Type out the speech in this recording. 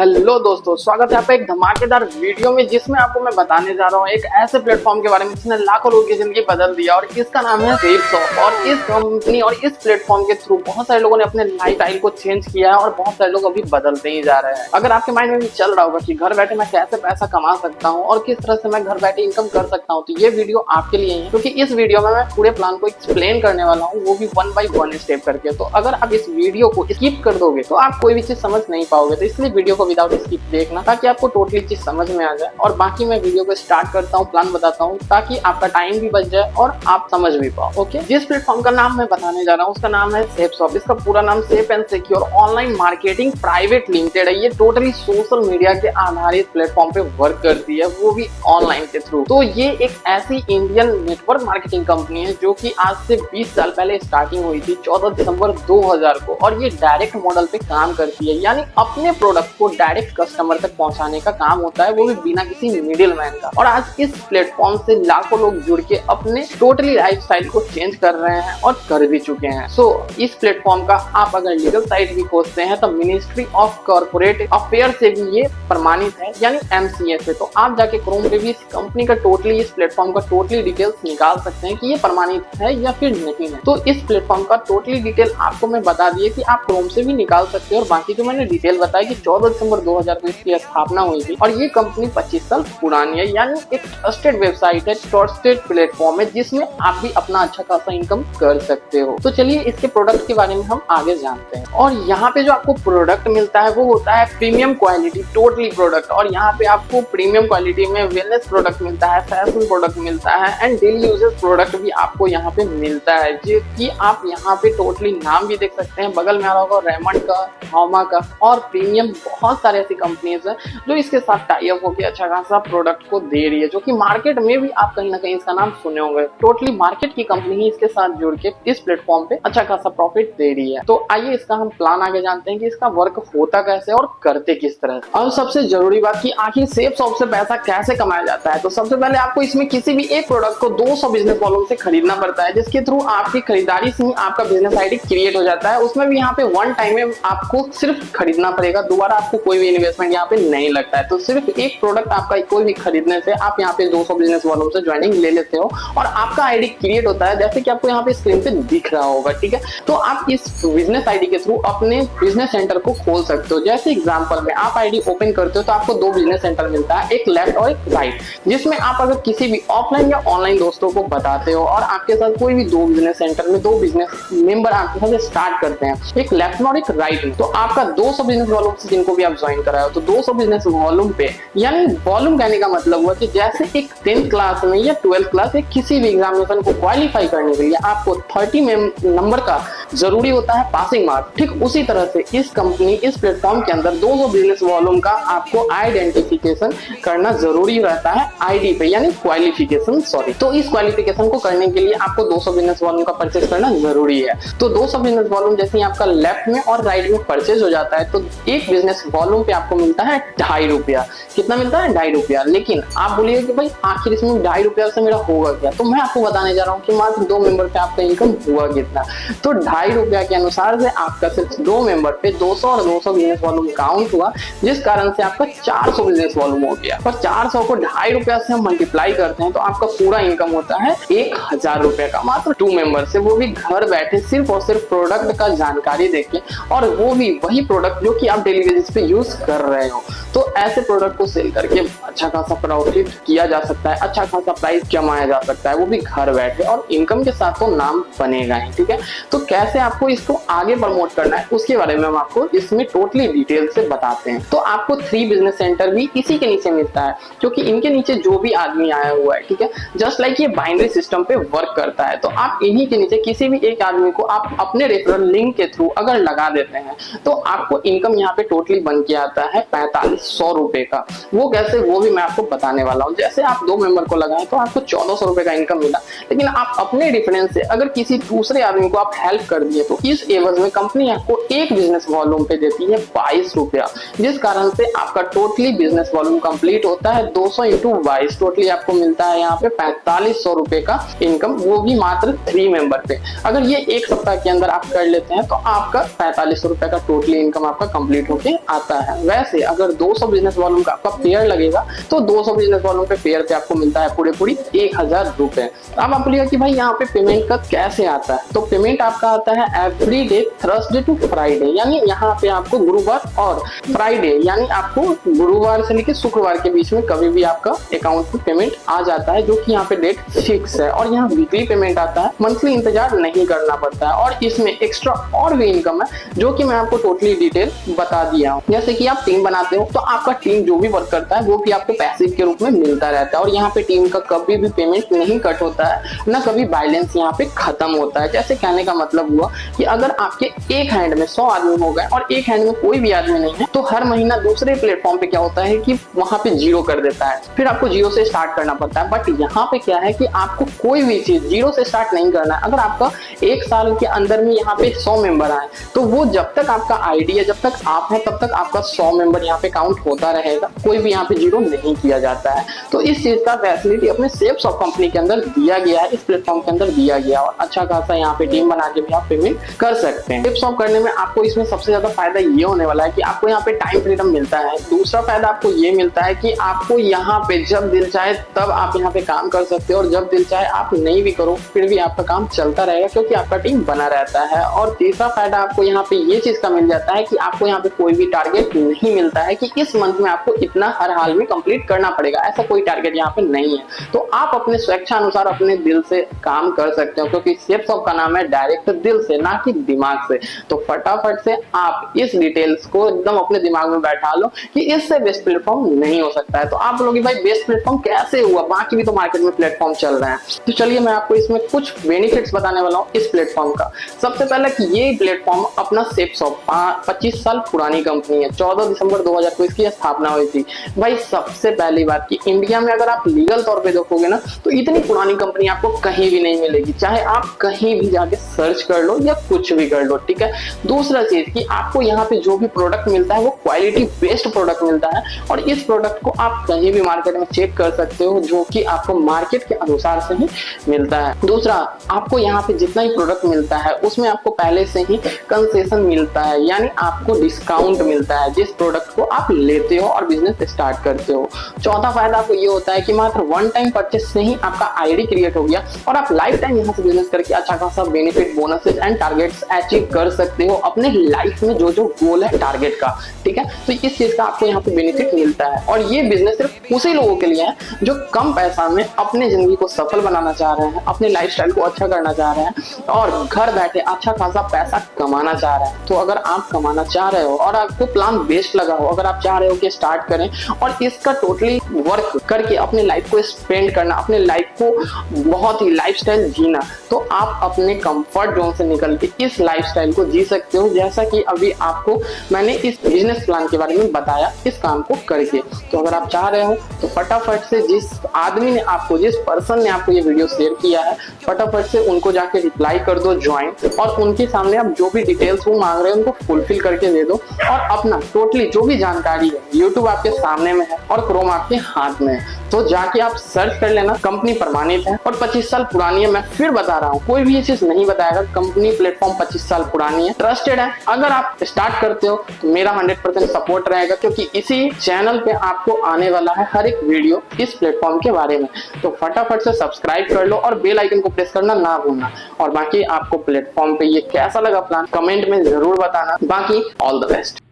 Hello दोस्तों, स्वागत है आपका एक धमाकेदार वीडियो में जिसमें आपको मैं बताने जा रहा हूँ एक ऐसे प्लेटफॉर्म के बारे में जिसने लाखों लोगों की जिंदगी बदल दिया और इसका नाम है सेपसॉफ्ट। और इस कंपनी और इस प्लेटफॉर्म के थ्रू बहुत सारे लोगों ने अपने लाइफस्टाइल को चेंज किया है और बहुत सारे लोग अभी बदलते ही जा रहे हैं। अगर आपके माइंड में भी चल रहा होगा कि घर बैठे मैं कैसे पैसा कमा सकता हूँ और किस तरह से मैं घर बैठे इनकम कर सकता हूँ, तो ये वीडियो आपके लिए है, क्योंकि इस वीडियो में मैं पूरे प्लान को एक्सप्लेन करने वाला हूँ, वो भी 1 by 1 स्टेप करके। तो अगर आप इस वीडियो को स्किप कर दोगे तो आप कोई भी चीज समझ नहीं पाओगे, तो इसलिए वीडियो को विदाउट स्किप देखना ताकि आपको टोटली चीज समझ में आ जाए। और बाकी मैं वीडियो को स्टार्ट करता हूँ, प्लान बताता हूँ ताकि आपका टाइम भी बच जाए और आप समझ भी पाओ। ओके, जिस प्लेटफॉर्म का नाम मैं बताने जा रहा हूँ उसका नाम है सेपसॉफ्ट। इसका पूरा नाम safe and secure online marketing private limited है। ये टोटली सोशल मीडिया के आधारित प्लेटफॉर्म पे वर्क करती है, वो भी ऑनलाइन के थ्रू। तो ये एक ऐसी इंडियन नेटवर्क मार्केटिंग कंपनी है जो कि आज से 20 साल पहले स्टार्टिंग हुई थी 14 दिसंबर 2000 को, और ये डायरेक्ट मॉडल पे काम करती है, यानी अपने प्रोडक्ट को डायरेक्ट कस्टमर तक पहुंचाने का काम होता है, वो भी बिना किसी मिडिल मैन का। और आज इस प्लेटफॉर्म से लाखों लोग जुड़ के अपने टोटली लाइफस्टाइल को चेंज कर रहे हैं और कर भी चुके हैं। सो इस प्लेटफॉर्म का आप अगर लीगल साइट भी खोजते हैं तो मिनिस्ट्री ऑफ कॉर्पोरेट अफेयर से भी ये प्रमाणित है, यानी MCA से। तो आप जाके क्रोम पे भी इस कंपनी का टोटली, इस प्लेटफॉर्म का टोटली डिटेल्स निकाल सकते हैं कि ये प्रमाणित है या फिर नहीं है। तो इस प्लेटफॉर्म का टोटली डिटेल आपको मैं बता दिए कि आप क्रोम से भी निकाल सकते हैं। और बाकी जो मैंने डिटेल बताया कि 14 दिसंबर 2000 को इसकी स्थापना हुई थी और ये कंपनी 25 साल पुरानी है, यानी एक ट्रस्टेड वेबसाइट है, ट्रस्टेड प्लेटफॉर्म है जिसमें आप भी अपना अच्छा खासा इनकम कर सकते हो। तो चलिए इसके प्रोडक्ट के बारे में हम आगे जानते हैं। और यहाँ पे जो आपको प्रोडक्ट मिलता है वो होता है प्रीमियम क्वालिटी टोटली प्रोडक्ट। और यहाँ पे आपको प्रीमियम क्वालिटी में वेलनेस प्रोडक्ट मिलता है, फैशन प्रोडक्ट मिलता है एंड डेली यूजेस प्रोडक्ट भी आपको यहाँ पे मिलता है, जो कि आप यहाँ पे टोटली नाम भी देख सकते हैं। बगल में आ रहा होगा रेमंड का, हॉमा का और प्रीमियम, बहुत सारे ऐसी कंपनीज है जो इसके साथ टाई अप होकर अच्छा खासा प्रोडक्ट को दे रही है, जो कि मार्केट में भी आप कहीं ना कहीं इसका नाम सुने होंगे। टोटली मार्केट की कंपनी ही इसके साथ जुड़ के इस प्लेटफॉर्म पे अच्छा खासा प्रॉफिट दे रही है। तो आइए इसका हम प्लान आगे जानते हैं कि इसका वर्क होता कैसे और करते किस तरह। और सबसे जरूरी बात कि आखिर सेपसॉफ्ट से पैसा कैसे कमाया जाता है, तो सबसे पहले आपको इसमें किसी भी एक प्रोडक्ट को 200 बिजनेस वॉल्यूम से खरीदना पड़ता है, जिसके थ्रू आपकी खरीदारी से ही आपका बिजनेस आईडी क्रिएट हो जाता है। उसमें भी यहाँ पे 1 टाइम में आपको सिर्फ खरीदना पड़ेगा, दोबारा आपको कोई भी इन्वेस्टमेंट यहाँ पे नहीं लगता है। तो सिर्फ एक प्रोडक्ट आपका कोई भी खरीदने से आप यहाँ पे 200 बिजनेस वॉल्यूम से ज्वाइनिंग ले लेते हो और आपका आईडी क्रिएट होता है, जैसे कि आपको यहाँ पे स्क्रीन पे दिख रहा होगा। ठीक है, तो आप इस बिजनेस आईडी के थ्रू अपने बिजनेस सेंटर को खोल सकते हो। जैसे एग्जांपल में आप आईडी ओपन करते हो तो आपको 2 बिजनेस सेंटर मिलता है, एक लेफ्ट और एक राइट, जिसमें आप अगर किसी भी ऑफलाइन या ऑनलाइन दोस्तों को बताते हो और आपके साथ कोई भी 2 बिजनेस सेंटर में 2 बिजनेस मेंबर आपके साथ स्टार्ट करते हैं, एक लेफ्ट में और एक राइट में, तो आपका 200 बिजनेस वॉल्यूम से जिनको भी आप ज्वाइन कराए हो, तो 200 बिजनेस वॉल्यूम पे, यानी वॉल्यूम कहने का मतलब हुआ कि जैसे एक 10th क्लास में या 12th क्लास में किसी भी एग्जामिनेशन को क्वालिफाई करने के लिए आपको 30 नंबर का जरूरी होता है पासिंग मार्क, ठीक उसी तरह से इस कंपनी, इस प्लेटफॉर्म के अंदर 200 बिजनेस वॉल्यूम का आपको आइडेंटिफिकेशन करना जरूरी रहता है आईडी पे, यानी क्वालिफिकेशन, सॉरी। तो इस क्वालिफिकेशन को करने के लिए आपको 200 बिजनेस वॉल्यूम का परचेज करना जरूरी है। तो 200 बिजनेस वॉल्यूम जैसे ही आपका लेफ्ट में और राइट में परचेज हो जाता है तो एक बिजनेस वॉल्यूम पे आपको मिलता है 2.5 रुपया। कितना मिलता है? 2.5 रुपया। लेकिन आप बोलिए कि भाई आखिर इसमें 2.5 रुपया से मेरा होगा क्या, तो मैं आपको बताने जा रहा हूँ कि मात्र 2 मेंबर पे आपका इनकम हुआ कितना। तो 2.5 रुपया के अनुसार से आपका सिर्फ 2 मेंबर पे 200 और 200 बिजनेस वॉल्यूम काउंट हुआ, जिस कारण से आपका 400 बिजनेस वॉल्यूम हो गया। और 400 को 2.5 रुपया से हम मल्टीप्लाई करते हैं तो आपका पूरा इनकम होता है 1000 रुपए का, मात्र 2 मेंबर से, वो भी घर बैठे सिर्फ और सिर्फ प्रोडक्ट का जानकारी देके, और वो भी वही प्रोडक्ट जो कि आप डेली बेसिस पे यूज कर रहे हो। तो ऐसे प्रोडक्ट को सेल करके अच्छा खासा प्रॉफिट किया जा सकता है, अच्छा खासा प्राइस कमाया जा सकता है, वो भी घर बैठे, और इनकम के साथ तो नाम बनेगा ही। ठीक है, तो कैसे आपको इसको आगे प्रमोट करना है उसके बारे में हम आपको इसमें टोटली डिटेल से बताते हैं। तो आपको 3 बिजनेस सेंटर भी इसी के नीचे मिलता है, क्योंकि इनके नीचे जो भी आदमी आया हुआ है, ठीक है, जस्ट लाइक ये बाइनरी सिस्टम पे वर्क करता है। तो आप इन्हीं के नीचे किसी भी एक आदमी को आप अपने रेफरल लिंक के थ्रू अगर लगा देते हैं तो आपको इनकम यहाँ पे टोटली बन के आता है 4500 रुपए का। वो कैसे, वो भी मैं आपको बताने वाला हूँ। जैसे आप 2 मेंबर को लगाएं तो आपको 1400 रुपए का इनकम मिला, लेकिन आप अपने डिफरेंस से अगर किसी दूसरे आदमी को आप हेल्प कर कर दिए तो इस एवज में कंपनी आपको एक बिजनेस वॉल्यूम पे देती है 22 रुपया, जिस कारण से आपका टोटली बिजनेस वॉल्यूम कंप्लीट होता है 200 इंटू 22, टोटली आपको मिलता है यहाँ पे 4500 रुपए का इनकम, वो भी मात्र 3 मेंबर पे। अगर ये एक सप्ताह के अंदर आप कर लेते हैं तो आपका 4500 रुपए का टोटली इनकम आपका कंप्लीट होके आता है। वैसे अगर 200 बिजनेस वॉल्यूम का आपका पेयर लगेगा तो 200 बिजनेस वॉल्यूम पे पेयर पे आपको मिलता है पूरे पूरी 1000 रुपए। अब आप बोलिएगा कि भाई यहाँ पे पेमेंट का कैसे आता है, तो पेमेंट आपका आता है every day Thursday to Friday, यानी यहाँ पे आपको गुरुवार और फ्राइडे यानी आपको गुरुवार से लेकर शुक्रवार के बीच में कभी भी आपका अकाउंट में पेमेंट आ जाता है, जो कि यहाँ पे डेट फिक्स है। और यहाँ वीकली पेमेंट आता है, मंथली इंतजार नहीं करना पड़ता है। और इसमें एक्स्ट्रा और भी इनकम है जो कि मैं आपको टोटली डिटेल बता दिया हूँ। जैसे कि आप टीम बनाते हो तो आपका टीम जो भी वर्क करता है वो भी आपको पैसिव के रूप में मिलता रहता है, और यहाँ पे टीम का कभी भी पेमेंट नहीं कट होता है, ना कभी बैलेंस यहाँ पे खत्म होता है। जैसे कहने का मतलब हुआ कि अगर आपके एक हैंड में 100 आदमी हो गए और एक हैंड में कोई भी आदमी नहीं है, तो हर महीना दूसरे प्लेटफॉर्म पे क्या होता है कि वहां पे जीरो कर देता है, फिर आपको जीरो से स्टार्ट करना पड़ता है। बट यहाँ पे क्या है कि आपको कोई भी चीज जीरो से स्टार्ट नहीं करना है। अगर आपका एक साल के अंदर में यहाँ पे 100 मेंबर आए तो वो जब तक आपका आईडी है, जब तक आप है, तब तक आपका 100 मेंबर यहाँ पे काउंट होता रहेगा, कोई भी यहाँ पे जीरो नहीं किया जाता है। तो इस चीज का फैसिलिटी अपने सेप्सॉफ्ट कंपनी के अंदर दिया गया है, इस प्लेटफॉर्म के अंदर दिया गया, और अच्छा खासा यहाँ पे टीम बना के भी आप पेमेंट कर सकते हैं। सेप्सॉफ्ट करने में आपको इसमें सबसे ज्यादा फायदा ये होने वाला है कि आपको यहाँ पे टाइम फ्रीडम मिलता है। दूसरा फायदा आपको ये मिलता है कि आपको यहाँ पे जब दिल चाहे तब आप यहाँ पे काम कर सकते हो, और जब दिल चाहे आप नहीं भी करो फिर भी आपका काम चलता रहेगा, क्योंकि आपका टीम बना रहता है। और तीसरा फायदा आपको यहाँ पे ये चीज का मिल जाता है कि आपको यहाँ पे कोई भी टारगेट नहीं मिलता है कि इस मंथ में आपको इतना हर हाल में कंप्लीट करना पड़ेगा, ऐसा कोई टारगेट यहाँ पे नहीं है। तो आप अपने स्वेच्छानुसार अपने दिल से काम कर सकते हो, क्योंकि सेप्सॉफ्ट का नाम है डायरेक्ट दिल से, ना कि दिमाग से। तो फटाफट से आप इस डिटेल्स को एकदम अपने दिमाग में बैठा लो कि इससे बेस्ट प्लेटफॉर्म नहीं हो सकता है। तो आप बोलोगे भाई बेस्ट प्लेटफॉर्म कैसे हुआ, बाकी भी तो मार्केट में प्लेटफॉर्म चल रहे हैं। तो चलिए मैं आपको इसमें कुछ बेनिफिट्स बताने वाला हूँ इस प्लेटफॉर्म का। सबसे पहले कि ये प्लेटफॉर्म अपना सेप्सॉफ्ट 25 साल पुरानी कंपनी है, 14 दिसंबर 2021 की स्थापना हुई थी। भाई सबसे पहली बात कि इंडिया में अगर आप लीगल तौर पे देखोगे ना तो इतनी पुरानी कंपनी आपको कहीं भी नहीं मिलेगी, चाहे आप कहीं भी जाके सर्च कर लो या कुछ भी कर लो, ठीक है। दूसरा चीज कि आपको यहाँ पे जो भी प्रोडक्ट मिलता है वो क्वालिटी बेस्ड प्रोडक्ट मिलता है, और इस प्रोडक्ट को आप कहीं भी मार्केट में चेक कर सकते हो, जो कि आपको मार्केट के अनुसार से ही मिलता है। दूसरा, आपको यहाँ पे जितना ही प्रोडक्ट मिलता है उसमें आपको पहले से ही कंसेशन मिलता है, यानी आपको डिस्काउंट मिलता है जिस प्रोडक्ट को आप लेते हो और बिजनेस स्टार्ट करते हो। चौथा फायदा आपको ये होता है कि मात्र वन टाइम परचेस से ही आपका आईडी क्रिएट हो गया और आप लाइफ टाइम यहाँ से बिजनेस करके अच्छा खासा benefit, bonuses and targets achieve कर सकते हो अपने लाइफ में जो जो गोल है टारगेट का, ठीक है। तो इस चीज का आपको यहाँ पे बेनिफिट मिलता है, और ये बिजनेस सिर्फ उसी लोगों के लिए है जो कम पैसा में अपने जिंदगी को सफल बनाना चाह रहे हैं, अपने लाइफस्टाइल को अच्छा करना चाह रहे हैं और घर बैठे अच्छा खासा पैसा कमाना चाह रहे हैं। तो अगर आप कमाना चाह रहे हो और आपको प्लान बेस्ट लगा हो, अगर आप चाह रहे हो कि स्टार्ट करें और इसका टोटली वर्क करके अपने लाइफ को स्पेंड करना, अपने लाइफ को बहुत ही लाइफस्टाइल जीना, तो आप अपने कंफर्ट जोन से निकल के इस लाइफस्टाइल को जी सकते हो, जैसा कि अभी आपको मैंने इस बिजनेस प्लान के बारे में बताया इस काम को करके। तो अगर आप चाह रहे हो तो फटाफट से जिस आदमी ने आपको, जिस पर्सन ने आपको ये वीडियो शेयर किया है, फटाफट से उनको जाके रिप्लाई कर दो ज्वाइन, और उनके सामने आप जो भी डिटेल्स वो मांग रहे हैं उनको फुलफिल करके दे दो, और अपना टोटली जो भी जानकारी है, यूट्यूब आपके सामने में है और क्रोम आपके हाथ में है, तो जाके आप सर्च कर लेना। कंपनी प्रमाणित है और 25 साल पुरानी है। मैं फिर बता रहा हूँ, कोई भी ये चीज नहीं बताएगा, कंपनी प्लेटफॉर्म 25 साल पुरानी है, ट्रस्टेड है। अगर आप स्टार्ट करते हो तो मेरा 100% सपोर्ट रहेगा, क्योंकि इसी चैनल पे आपको आने वाला है हर एक वीडियो इस प्लेटफॉर्म के बारे में। तो फटाफट से सब्सक्राइब कर लो और बेल आइकन को प्रेस करना ना भूलना। और बाकी आपको प्लेटफॉर्म पे ये कैसा लगा प्लान कमेंट में जरूर बताना। बाकी ऑल द बेस्ट।